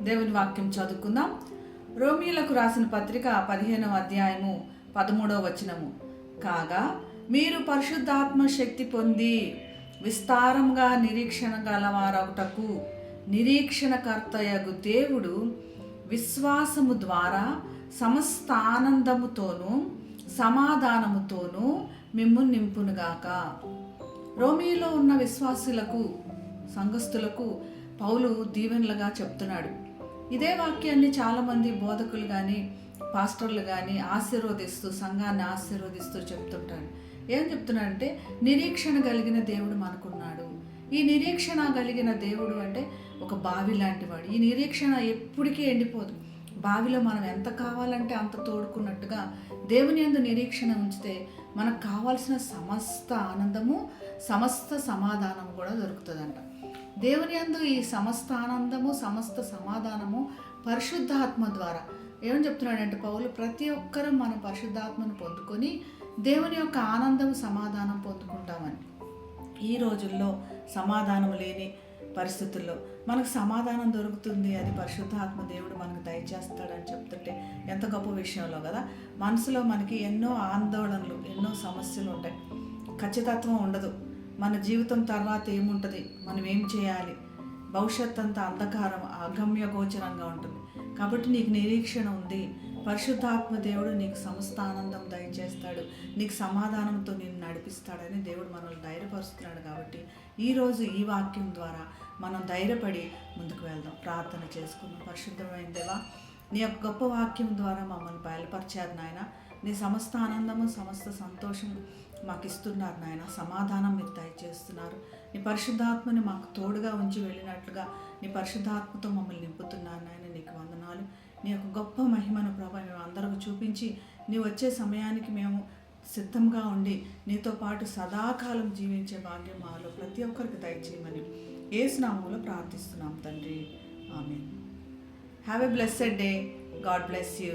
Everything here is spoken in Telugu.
దేవుని వాక్యం చదువుకుందాం. రోమీయులకు రాసిన పత్రిక 15వ అధ్యాయము 13వ వచనము. కాగా మీరు పరిశుద్ధాత్మ శక్తి పొంది విస్తారంగా నిరీక్షణ గలవారగుటకు నిరీక్షణకర్తయగు దేవుడు విశ్వాసము ద్వారా సమస్త ఆనందముతోనూ సమాధానముతోనూ మిమ్ము నింపునుగాక. రోమీలో ఉన్న విశ్వాసులకు, సంఘస్థులకు పౌలు దీవెనలుగా చెప్తున్నాడు. ఇదే వాక్యాన్ని చాలామంది బోధకులు కానీ పాస్టర్లు కానీ ఆశీర్వదిస్తూ, సంఘాన్ని ఆశీర్వదిస్తూ చెప్తుంటాడు. ఏం చెప్తున్నాడంటే, నిరీక్షణ కలిగిన దేవుడు మనకున్నాడు. ఈ నిరీక్షణ కలిగిన దేవుడు అంటే ఒక బావి లాంటి వాడు. ఈ నిరీక్షణ ఎప్పటికీ ఎండిపోదు. బావిలో మనం ఎంత కావాలంటే అంత తోడుకున్నట్టుగా దేవుని యందు నిరీక్షణ ఉంచితే మనకు కావాల్సిన సమస్త ఆనందము, సమస్త సమాధానం కూడా దొరుకుతుందంట. దేవుని యందు ఈ సమస్త ఆనందము, సమస్త సమాధానము పరిశుద్ధాత్మ ద్వారా. ఏమని చెప్తున్నాడంటే పౌలు, ప్రతి ఒక్కరూ మన పరిశుద్ధాత్మను పొందుకొని దేవుని యొక్క ఆనందం, సమాధానం పొందుకుంటామని. ఈ రోజుల్లో సమాధానం లేని పరిస్థితుల్లో మనకు సమాధానం దొరుకుతుంది. అది పరిశుద్ధాత్మ దేవుడు మనకు దయచేస్తాడని చెప్తుంటే ఎంత గొప్ప విషయంలో కదా. మనసులో మనకి ఎన్నో ఆందోళనలు, ఎన్నో సమస్యలు ఉంటాయి. ఖచ్చితత్వం ఉండదు. మన జీవితం తర్వాత ఏముంటుంది, మనం ఏం చేయాలి, భవిష్యత్ అంతా అంధకారం, అగమ్య గోచరంగా ఉంటుంది. కాబట్టి నీకు నిరీక్షణ ఉంది. పరిశుద్ధాత్మ దేవుడు నీకు సమస్త ఆనందం దయచేస్తాడు, నీకు సమాధానంతో నేను నడిపిస్తాడని దేవుడు మనల్ని ధైర్యపరుస్తున్నాడు. కాబట్టి ఈరోజు ఈ వాక్యం ద్వారా మనం ధైర్యపడి ముందుకు వెళ్దాం. ప్రార్థన చేసుకుందాం. పరిశుద్ధమైన దేవా, నీ యొక్క గొప్ప వాక్యం ద్వారా మమ్మల్ని బయలుపరిచారు నాయన. నీ సమస్త ఆనందము, సమస్త సంతోషం మాకు ఇస్తున్నారు నాయన. సమాధానం మీరు దయచేస్తున్నారు. నీ పరిశుద్ధాత్మని మాకు తోడుగా ఉంచి వెళ్ళినట్లుగా నీ పరిశుద్ధాత్మతో మమ్మల్ని నింపుతున్నారు నాయన. నీకు వందనాలు. నీ యొక్క గొప్ప మహిమను ప్రభా మేము అందరికీ చూపించి నీ వచ్చే సమయానికి మేము సిద్ధంగా ఉండి నీతో పాటు సదాకాలం జీవించే భాగ్యం మాలో ప్రతి ఒక్కరికి దయచేయమని యేసు నామములో ప్రార్థిస్తున్నాం తండ్రి. Amen. Have a blessed day. God bless you.